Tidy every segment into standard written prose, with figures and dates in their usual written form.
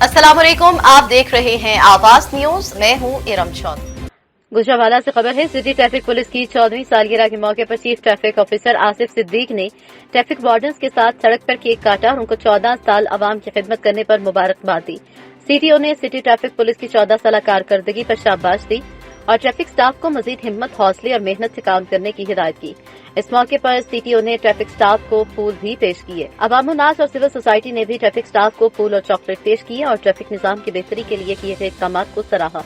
अस्सलामुअलैकुम, आप देख रहे हैं आवाज न्यूज। मैं हूं इरम चौधरी। गुजरांवाला से खबर है। सिटी ट्रैफिक पुलिस की 14वीं सालगिरह के मौके पर chief traffic officer Asif Siddique ने ट्रैफिक वार्डन्स के साथ सड़क पर केक काटा और उनको 14 साल अवाम की खिदमत करने पर मुबारकबाद दी। सीटीओ ने सिटी ट्रैफिक पुलिस की 14 साल कारकर्दगी पर शाबाश दी और ट्रैफिक स्टाफ को मजीद हिम्मत, हौसले और मेहनत से काम करने की हिदायत की। इस मौके पर सीटीओ ने ट्रैफिक स्टाफ को फूल भी पेश किए। अवामुन्नास और सिविल सोसाइटी ने भी ट्रैफिक स्टाफ को फूल और चॉकलेट पेश किए और ट्रैफिक निजाम की बेहतरी के लिए किए गए इक़दाम को सराहा।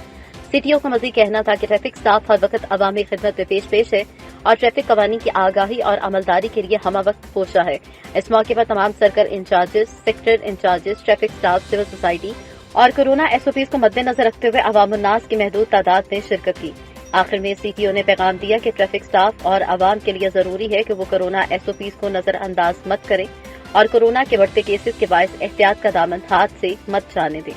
सीटीओ का मजीद कहना था कि ट्रैफिक स्टाफ हर वक्त अवामी खिदमत में पेश है और ट्रैफिक कवानीन की आगाही और अमलदारी के लिए हम वक्त कोशा है। इस मौके पर तमाम circle incharges, sector incharges, traffic staff, civil society और कोरोना एसओपीज को मद्देनजर रखते हुए अवामुन्नास की महदूद तादाद में शिरकत की। आखिर में सीटीओ ने पैगाम दिया कि ट्रैफिक स्टाफ और अवाम के लिए जरूरी है कि वो कोरोना एसओपीज को नजरअंदाज मत करें और कोरोना के बढ़ते केसेस के बायस एहतियात का दामन हाथ से मत जाने दें।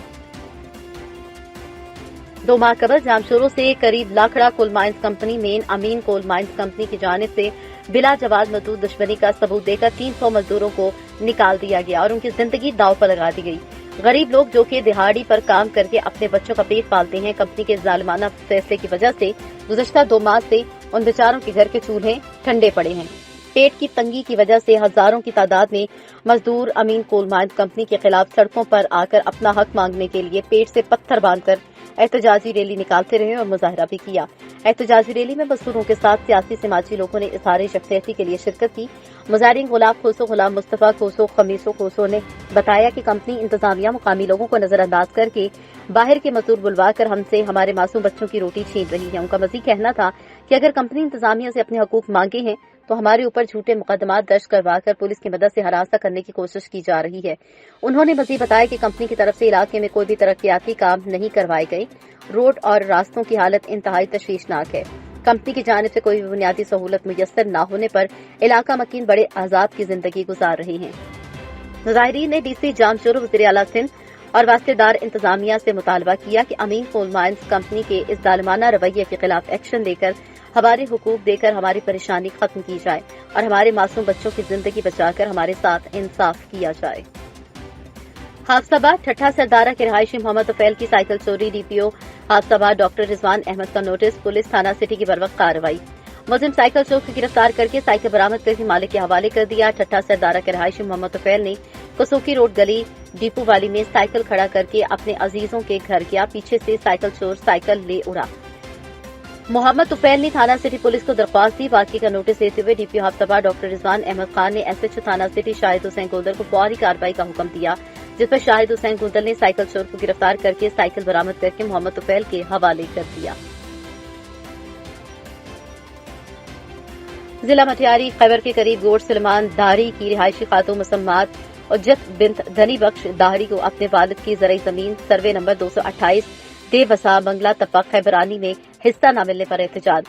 2 माह कबल जामशोरों से करीब लाखड़ा कोल माइंस कंपनी मेन अमीन कोल माइंस कंपनी की जानिब से बिला जवाब मजदूर दुश्मनी का सबूत देकर 300 मजदूरों को निकाल दिया गया और उनकी जिंदगी दांव पर लगा दी गई। गरीब लोग जो कि दिहाड़ी पर काम करके अपने बच्चों का पेट पालते हैं, कंपनी के जालिमाना फैसले की वजह से गुज़श्ता 2 माह से उन बेचारों के घर के चूल्हे ठंडे पड़े हैं। पेट की तंगी की वजह से हजारों की तादाद में मजदूर अमीन कोल माइंस कंपनी के खिलाफ सड़कों पर आकर अपना हक मांगने के लिए पेट से पत्थर बांधकर एहतजाजी रैली निकालते रहे और मुजाहरा भी किया। एहतजाजी रैली में मजदूरों के साथ सियासी समाजी लोगों ने इज़हार शख्सियती के लिए शिरकत की। मुजाहिरीन गुलाम मुस्तफा खोसो खमीसो खोसो ने बताया कि कंपनी इंतजामिया मुकामी लोगों को नजरअंदाज करके बाहर के मजदूर बुलवा कर हमसे हमारे मासूम बच्चों की रोटी छीन रही है। उनका मजीद कहना था कि अगर कंपनी इंतजामिया से अपने हकूक मांगे हैं तो हमारे ऊपर झूठे मुकदमात दर्ज करवाकर पुलिस की मदद से हरासा करने की कोशिश की जा रही है। उन्होंने मजीद बताया कि कंपनी की तरफ से इलाके में कोई भी तरक्याती काम नहीं करवाए गए। रोड और रास्तों की हालत इंतहाई तशवीशनाक है। कंपनी की जानिब से कोई भी बुनियादी सहूलत मुयस्सर न होने पर इलाका मकीन बड़े अजाब की जिंदगी गुजार रहे हैं। मुजाहिरीन ने डीसी जामशोर, वज़ीर आला सिंध और वास्तेदार इंतजामिया से मुतालबा किया कि अमीन कोल माइंस कंपनी के इस जालिमाना रवैये के खिलाफ एक्शन लेकर हमारे हुकूक देकर हमारी परेशानी खत्म की जाए और हमारे मासूम बच्चों की जिंदगी बचाकर हमारे साथ इंसाफ किया जाए। हाफसाबाद ठट्ठा सरदारा के रहायशी मोहम्मद तुफैल की साइकिल चोरी। डीपीओ हाफसाबाद डॉक्टर रिजवान अहमद का नोटिस। पुलिस थाना सिटी की बरवक्त कार्रवाई। मुलजिम साइकिल चोर को गिरफ्तार करके साइकिल बरामद करके मालिक के हवाले कर दिया। ठट्ठा सरदारा के रहायशी मोहम्मद तुफैल ने कसोकी रोड गली डिपो वाली में साइकिल खड़ा करके अपने अजीजों के घर गया। पीछे से साइकिल चोर साइकिल ले उड़ा। मोहम्मद तुफैल ने थाना सिटी पुलिस को दरख्वास्त दी। वाकई का नोटिस देते हुए डीपीओ हाफसाबाद डॉक्टर रिजवान अहमद खान ने एसएचओ थाना सिटी शाहिद हुसैन गुंदल को फौरी कार्रवाई का हुक्म दिया, जिस पर शाहिद हुसैन गुंदल ने साइकिल चोर को गिरफ्तार करके साइकिल बरामद करके मोहम्मद तुफैल के हवाले कर दिया। जिला मटियारी खैबर के करीब गोड़ सलमान दाहरी की रिहायशी खातून मुसम्मात उज्जत बिन्त धनी बख्श दाहरी को अपने वालिद की ज़रई जमीन सर्वे नंबर 228 देवसा बंगला तपा खैबरानी में हिस्सा न मिलने पर एहतजाज।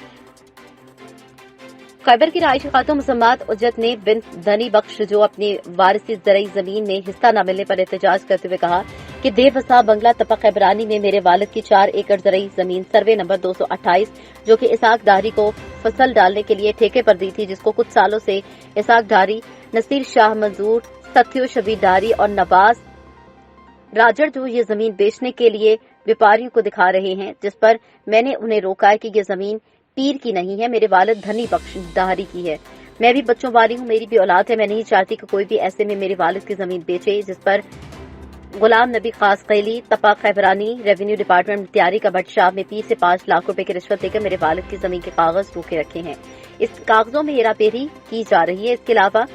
खैबर की रिहायशी खातून मुसम्मात उज्जत ने बिन्त धनी बख्श जो अपने वारिसी ज़रई जमीन में हिस्सा न मिलने पर एहतजाज करते हुए कहा कि देवसा बंगला तपा खैबरानी में मेरे वालिद की 4 एकड़ ज़रई जमीन सर्वे नंबर 228 जो कि इसाक दाहरी को फसल डालने के लिए ठेके पर दी थी, जिसको कुछ सालों से इसाक दाहरी, नसीर शाह मंजूर, सत्यो शबीर दाहरी और नवाज राजड़ जो ये जमीन बेचने के लिए व्यापारियों को दिखा रहे हैं, जिस पर मैंने उन्हें रोका है कि ये जमीन पीर की नहीं है, मेरे वालिद धनी बख्श दाहरी की है। मैं भी बच्चों वाली हूँ, मेरी भी औलाद है। मैं नहीं चाहती कि कोई भी ऐसे में मेरे वालिद की जमीन बेचे। जिस पर गुलाम नबी खास कैली तपा खैबरानी रेवेन्यू डिपार्टमेंट तैयारी का बदशाह में 30 से 5 लाख रुपए की रिश्वत देकर मेरे वालिद की जमीन के कागज रोके रखे हैं। इस कागजों में हेराफेरी की जा रही है। इसके अलावा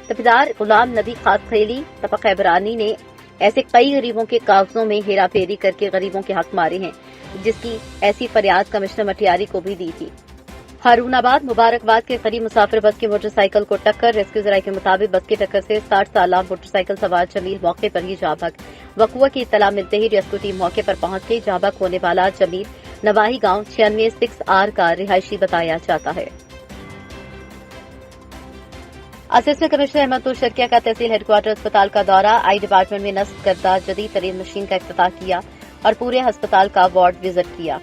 तफीदार गुलाम नबी खास कैली तपा खैबरानी ने ऐसे कई गरीबों के कागजों में हेराफेरी करके गरीबों के हक मारे हैं, जिसकी ऐसी फरियाद कमिश्नर मटियारी को भी दी थी। हारूनाबाद मुबारकबाद के करीब मुसाफिर बस की मोटरसाइकिल को टक्कर। रेस्क्यू जराये के मुताबिक बस की टक्कर से 60 साल मोटरसाइकिल सवार जमील मौके पर ही जाँ बहक। वकुआ की इत्तला मिलते ही रेस्क्यू टीम मौके पर पहुंच गई। जाँ बहक होने वाला जमील नवाही गांव 96-6R का रिहायशी बताया जाता है। असिस्टेंट कमिश्नर अहमदपुर शर्किया का तहसील हेडक्वार्टर अस्पताल का दौरा। आई डिपार्टमेंट में नस्ब करदा जदीद तरीन मशीन का इफ्तिताह किया और पूरे अस्पताल का वार्ड विजिट किया।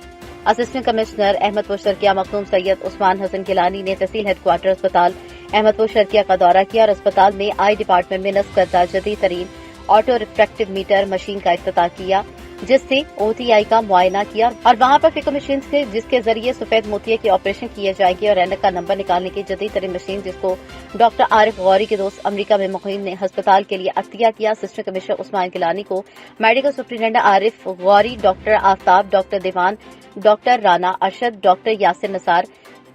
असिस्टेंट कमिश्नर अहमदपुर शर्किया मखदूम सैयद उस्मान हसन गिलानी ने तहसील हेडक्वार्टर अस्पताल अहमदपुर शर्किया का दौरा किया और अस्पताल में आई डिपार्टमेंट में नस्ब करदा जदीद तरीन ऑटो रिफ्रैक्टिव मीटर मशीन का इफ्तिताह किया, जिससे OTI का मुआयना किया और वहां पर फिको मशीन से जिसके जरिए सफेद मोतिये के ऑपरेशन किए जाएंगे और ऐनक का नंबर निकालने की जदीद तरीन मशीन जिसको डॉक्टर आरिफ गौरी के दोस्त अमेरिका में मुकीम ने अस्पताल के लिए अतिया किया। असिस्टेंट कमिश्नर उस्मान गिलानी को medical superintendent Arif Gauri, doctor Aftab, doctor Diwan, doctor Rana Arshad, doctor Yasir Nasar,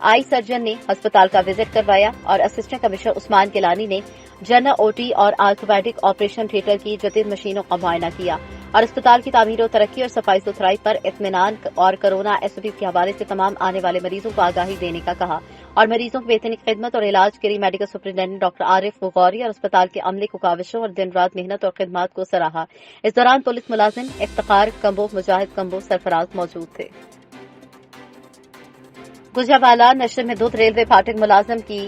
eye surgeon ने अस्पताल का विजिट करवाया और असिस्टेंट कमिश्नर उस्मान गिलानी ने जनरल OT और आर्थोपेडिक ऑपरेशन थिएटर की जदीद मशीनों का मुआयना किया और अस्पताल की तामीर और तरक्की और सफाई सुथराई पर इत्मीनान और कोरोना SOP के हवाले से तमाम आने वाले मरीजों को आगाही देने का कहा और मरीजों की बेहतरीन खिदमत और इलाज के लिए medical superintendent doctor Arif Gauri और अस्पताल के अमले को काविशों और दिन रात मेहनत और खिदमत को सराहा। इस दौरान पुलिस मुलाजिम इफ्तिखार कंबो, मुजाहिद कंबो सरफराज मौजूद थे। गुजरावाला नशे में धुत रेलवे फाटक मुलाजिम की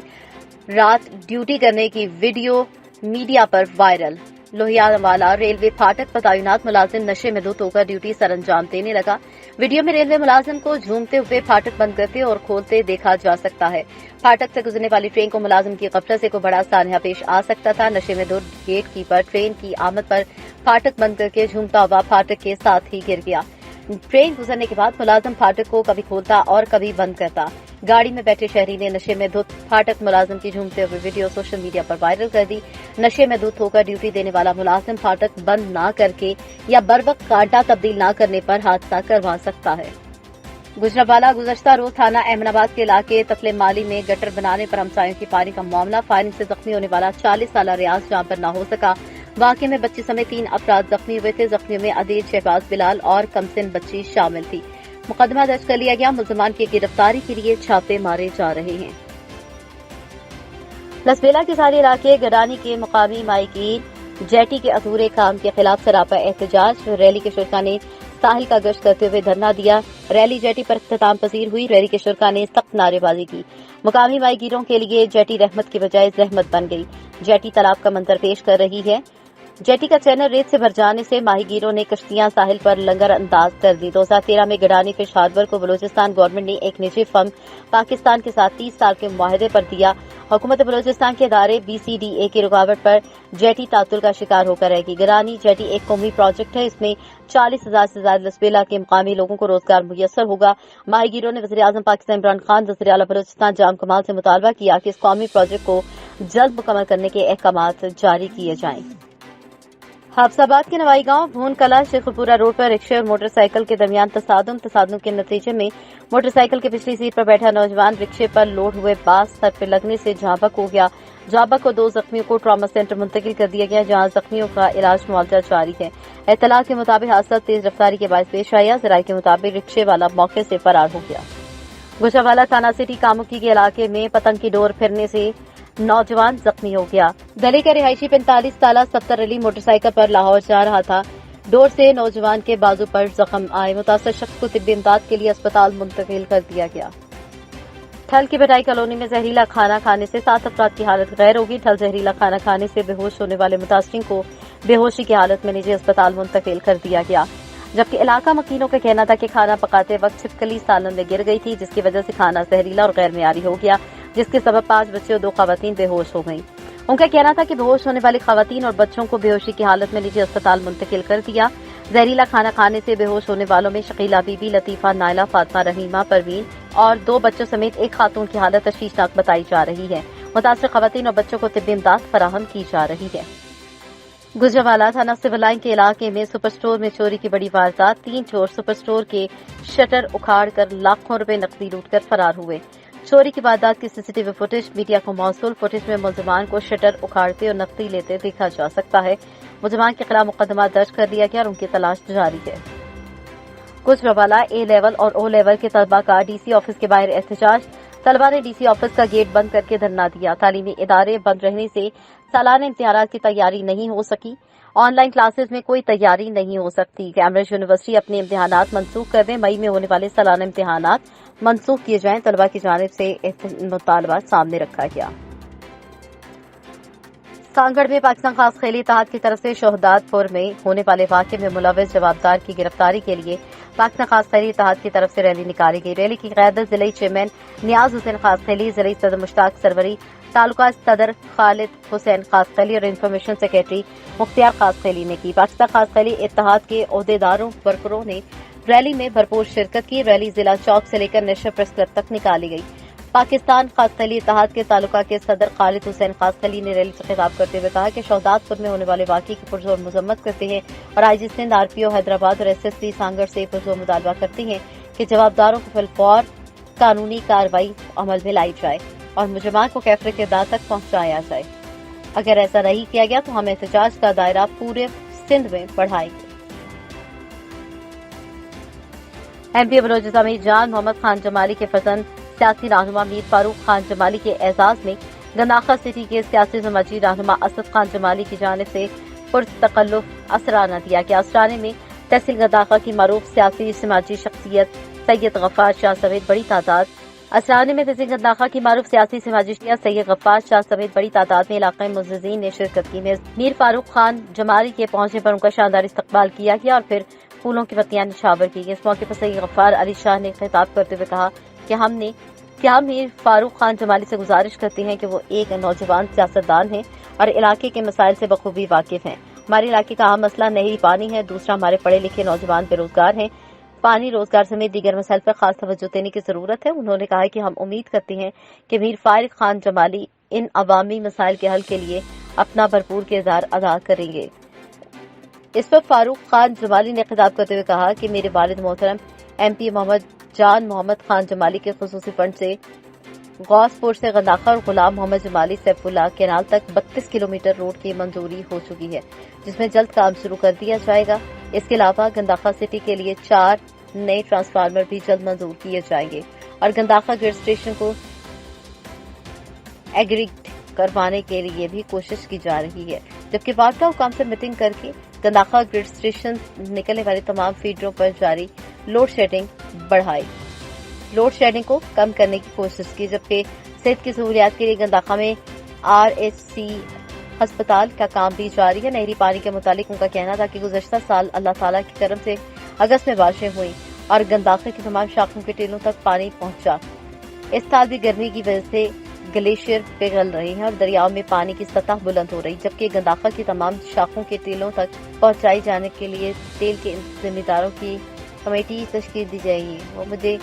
रात ड्यूटी करने की वीडियो मीडिया पर वायरल। लोहियावाला रेलवे फाटक पर तैनात मुलाजिम नशे में धुत होकर ड्यूटी सरअंजाम देने लगा। वीडियो में रेलवे मुलाजिम को झूमते हुए फाटक बंद करते और खोलते देखा जा सकता है। फाटक से गुजरने वाली ट्रेन को मुलाजिम की गफलत से कोई बड़ा सान्या पेश आ सकता था। नशे में धुत गेट कीपर ट्रेन की आमद पर फाटक बंद करके झूमता हुआ फाटक के साथ ही गिर गया। ट्रेन गुजरने के बाद मुलाजिम फाटक को कभी खोलता और कभी बंद करता। गाड़ी में बैठे शहरी ने नशे में धुत फाटक मुलाजिम की झूमते हुए वीडियो सोशल मीडिया पर वायरल कर दी। नशे में धुत होकर ड्यूटी देने वाला मुलाजिम फाटक बंद न करके या बरवक्त कांटा तब्दील न करने पर हादसा करवा सकता है। गुजरावाला गुज़श्ता रोज थाना अहमदाबाद के इलाके तफले माली में गटर बनाने पर हमसायों की फायरिंग का मामला। फायरिंग से जख्मी होने वाला 40 साला रियाज जहां पर न हो सका। वाकये में बच्ची समेत 3 अफराद जख्मी हुए थे। जख्मियों में अदील, शहबाज बिलाल और कमसिन बच्ची शामिल थी। मुकदमा दर्ज कर लिया गया। मुलजमान की गिरफ्तारी के लिए छापे मारे जा रहे हैं। लसबेला के सारे इलाके गडानी के मुकामी माई की जेटी के अधूरे काम के खिलाफ सरापा एहतजाज। रैली के शुरका ने साहिल का गश्त करते हुए धरना दिया। रैली जेटी पर इख्तिताम पसीर हुई। रैली के शुरका ने सख्त नारेबाजी की। मुकामी माहीगीरों के लिए जेटी रहमत की बजाय जहमत बन गई। जेटी तालाब का मंजर पेश कर रही है। जेटी का चैनल रेत से भर जाने से माहीगीरों ने कश्तियां साहिल पर लंगर अंदाज कर दी। 2013 में गडानी फिश हार्बर को बलूचिस्तान गवर्नमेंट ने एक निजी फर्म पाकिस्तान के साथ 30 साल के मुआहदे पर दिया। हुकूमत बलूचिस्तान के इदारे BCDA की रुकावट पर जेटी तातुल का शिकार होकर रहेगी। गडानी जेटी एक कौमी प्रोजेक्ट है। इसमें 40,000 से ज्यादा लसबेला के मुकामी लोगों को रोजगार मुयस्सर होगा। माहीगीरों ने वज़ीर आज़म पाकिस्तान इमरान खान, वज़ीर आला बलूचिस्तान जाम कमाल से मुतालबा किया कि इस कौमी प्रोजेक्ट को जल्द मुकम्मल करने के अहकामात जारी किए जाएं। हाफसाबाद के नवाई गांव भून कला शेखपुरा रोड पर रिक्शे और मोटरसाइकिल के दरमियान तसादुम के नतीजे में मोटरसाइकिल की पिछली सीट पर बैठा नौजवान रिक्शे पर लोड हुए बास सर पर लगने से झाबक हो गया। झाबक को 2 जख्मियों को ट्रॉमा सेंटर मुंतकिल कर दिया गया, जहां जख्मियों का इलाज मुआवजा जारी है। इत्तला के मुताबिक हादसा तेज रफ्तारी के बायस पेश आया। जराये के मुताबिक रिक्शे वाला मौके से फरार हो गया। गुजरावाला थाना सिटी कामुकी के इलाके में पतंग की डोर फिरने से नौजवान जख्मी हो गया। दिल्ली का रिहायशी 45 साला सफ्तर अली मोटरसाइकिल पर लाहौर जा रहा था। डोर से नौजवान के बाजू पर जख्म आए। मुतासर शख्स को तिब्बी इमदाद के लिए अस्पताल मुंतकिल कर दिया गया। ठल की भटाई कॉलोनी में जहरीला खाना खाने से 7 अफराद की हालत गैर होगी। ठल जहरीला खाना खाने से बेहोश होने वाले मुतासरीन को बेहोशी की हालत में निजी अस्पताल मुंतकिल कर दिया गया, जबकि इलाका मकीनों का कहना था कि खाना पकाते वक्त छिपकली सालन में गिर गई थी, जिसकी वजह से खाना जहरीला और गैर मियारी हो गया, जिसके सबब 5 बच्चे और 2 खवातीन बेहोश हो गईं। उनका कहना था कि बेहोश होने वाली खवातीन और बच्चों को बेहोशी की हालत में निजी अस्पताल मुंतकिल कर दिया। जहरीला खाना खाने से बेहोश होने वालों में शकीला बीबी, लतीफा, नायला, फातिमा, रहीमा, परवीन और 2 बच्चों समेत एक खातून की हालत तशवीशनाक बताई जा रही है। मुतासर खवातीन और बच्चों को तिब्बी इमदाद फराहम की जा रही है। गुजरावाला थाना सिविल लाइन के इलाके में सुपर स्टोर में चोरी की बड़ी वारदात। 3 चोर सुपर स्टोर के शटर उखाड़कर लाखों रुपए नकदी लूटकर फरार हुए। चोरी की वारदात की सीसीटीवी फुटेज मीडिया को मौसूल। फुटेज में मुलजमान को शटर उखाड़ते और नकदी लेते देखा जा सकता है। मुलजमान के खिलाफ मुकदमा दर्ज कर लिया गया और उनकी तलाश जारी है। गुजरावाला A लेवल और O लेवल के तलबा का DC ऑफिस के बाहर एहतजाज। तलबा ने DC ऑफिस का गेट बंद करके धरना दिया। तालीमी इदारे बंद रहने से सालाना इम्तिहानात की तैयारी नहीं हो सकी। ऑनलाइन क्लासेस में कोई तैयारी नहीं हो सकती। कैम्ब्रिज यूनिवर्सिटी अपने इम्तिहानात मनसूख कर दें। मई में होने वाले सालाना इम्तिहानात मनसूख किए जाएं। तलबा की जानिब से मुतालबा सामने रखा गया। कांगड़ में पाकिस्तान खास खेली इत्तेहाद की तरफ से शोहदादपुर में होने वाले वाक़े में मुलव्विस जवाबदार की गिरफ्तारी के लिए पाकिस्तान खास खेली इत्तेहाद की तरफ से रैली निकाली गई। रैली की क़यादत ज़िले चेयरमैन नियाज हुसैन खास खेली, ज़िले सदर मुश्ताक सरवरी, तालुका सदर खालिद हुसैन खासखली और इंफॉर्मेशन सेक्रेटरी मुख्तियार खासखली ने की। पाकिस्तान खासखली इत्तेहाद के ओहदेदारों वर्करों ने रैली में भरपूर शिरकत की। रैली जिला चौक से लेकर नेशनल प्रेस क्लब तक निकाली गई। पाकिस्तान खासखली इत्तेहाद के तालुका के सदर खालिद हुसैन खासखली ने रैली से खिताब करते हुए कहा कि शहदादपुर में होने वाले वाक़ये की पुरजोर मजम्मत करते हैं और आईजी सिंध, आरपीओ हैदराबाद और एसएसपी सांगर से पुरजोर मुतालबा करते हैं कि जवाबदारों को फिलफौर कानूनी कार्रवाई अमल में लाई जाए और मुजरिमान को कैफरे किरदार तक पहुंचाया जाए। अगर ऐसा नहीं किया गया तो हम एहतजाज का दायरा पूरे सिंध में बढ़ाएंगे। एमपी बलोच अमीर जान मोहम्मद खान जमाली के फर्जंद सियासी रहनुमा मीर फारूक खान जमाली के एजाज में गंदाखा सिटी के सियासी समाजी रहनुमा असद खान जमाली की जानिब से पुरतकल्लुफ असराना दिया गया। असराने में तहसील गंदाखा की मरूफ सियासी समाजी शख्सियत सैयद गफ्फार शाह समेत बड़ी तादाद असराने में तहसील गंदाखा की मारूफ सियासी समाजी शख्सियत सैयद गफ्फार शाह समेत बड़ी तादाद में इलाके मुअज़्ज़िज़ीन ने शिरकत की। मीर फारूक खान जमाली के पहुंचने पर उनका शानदार इस्तकबाल किया गया और फिर फूलों की पत्तियां निछावर की गई। इस मौके पर सैयद गफ्फार अली शाह ने खिताब करते हुए कहा कि हम मीर फारूक खान जमाली से गुजारिश करते हैं कि वो एक नौजवान सियासतदान हैं और इलाके के मसाइल से बखूबी वाकिफ हैं। हमारे इलाके का अहम मसला नहरी पानी है। दूसरा, हमारे पढ़े लिखे नौजवान बेरोजगार हैं। पानी, रोजगार समेत दीगर मसाइल पर खास तवज्जो देने की जरूरत है। उन्होंने कहा कि हम उम्मीद करते हैं कि मीर फारूक खान जमाली इन अवामी मसाइल के हल के लिए अपना भरपूर किरदार अदा करेंगे। इस पर फारूक खान जमाली ने खिताब करते हुए कहा कि मेरे वालिद मोहतरम एमपी मोहम्मद जान मोहम्मद खान जमाली के खुसूसी फंड से गौसपुर से गंदाखा और गुलाम मोहम्मद जमाली सैफुल्लाह केनाल तक 32 किलोमीटर रोड की मंजूरी हो चुकी है, जिसमें जल्द काम शुरू कर दिया जाएगा। इसके अलावा गंदाखा सिटी के लिए 4 नए ट्रांसफार्मर भी जल्द मंजूर किए जाएंगे और गंदाखा ग्रिड स्टेशन को एग्रीगेट करवाने के लिए भी कोशिश की जा रही है, जबकि वार्ता हुकाम से मीटिंग करके गंदाखा ग्रिड स्टेशन निकलने वाली तमाम फीडरों पर जारी लोड शेडिंग को कम करने की कोशिश की। जबकि सेहत की सहूलियात के लिए गंदाखा में RHC अस्पताल का काम भी जारी है। नहरी पानी के मुतालिक उनका कहना था कि गुज़श्ता साल अल्लाह ताला की करम से अगस्त में बारिशें हुई और गंदाखा की तमाम शाखों के टीलों तक पानी पहुंचा। इस साल भी गर्मी की वजह से ग्लेशियर पिघल रहे हैं और दरियाओं में पानी की सतह बुलंद हो रही, जबकि गंदाखा की तमाम शाखों के टीलों तक पहुंचाई जाने के लिए तेल के जिम्मेदारों की कमेटी तश्कील दी जाएगी। वो मुझे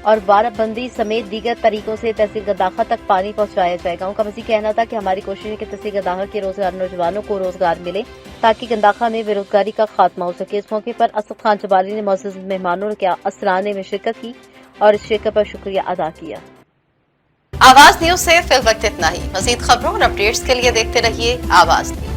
और बाराबंदी समेत दीगर तरीकों से तहसील गंदाखा तक पानी पहुंचाया जाएगा। उनका मज़ीद कहना था कि हमारी कोशिश है कि तहसील गंदाखा के रोजगार नौजवानों को रोजगार मिले ताकि गंदाखा में बेरोजगारी का खात्मा हो सके। इस मौके पर असद खान जमाली ने मुअज़्ज़ज़ मेहमानों के असराने में शिरकत की और इस शिरकत पर शुक्रिया अदा किया। आवाज न्यूज से फिल वक्त इतना ही। मजीद खबरों और अपडेट्स के लिए देखते रहिए आवाज न्यूज।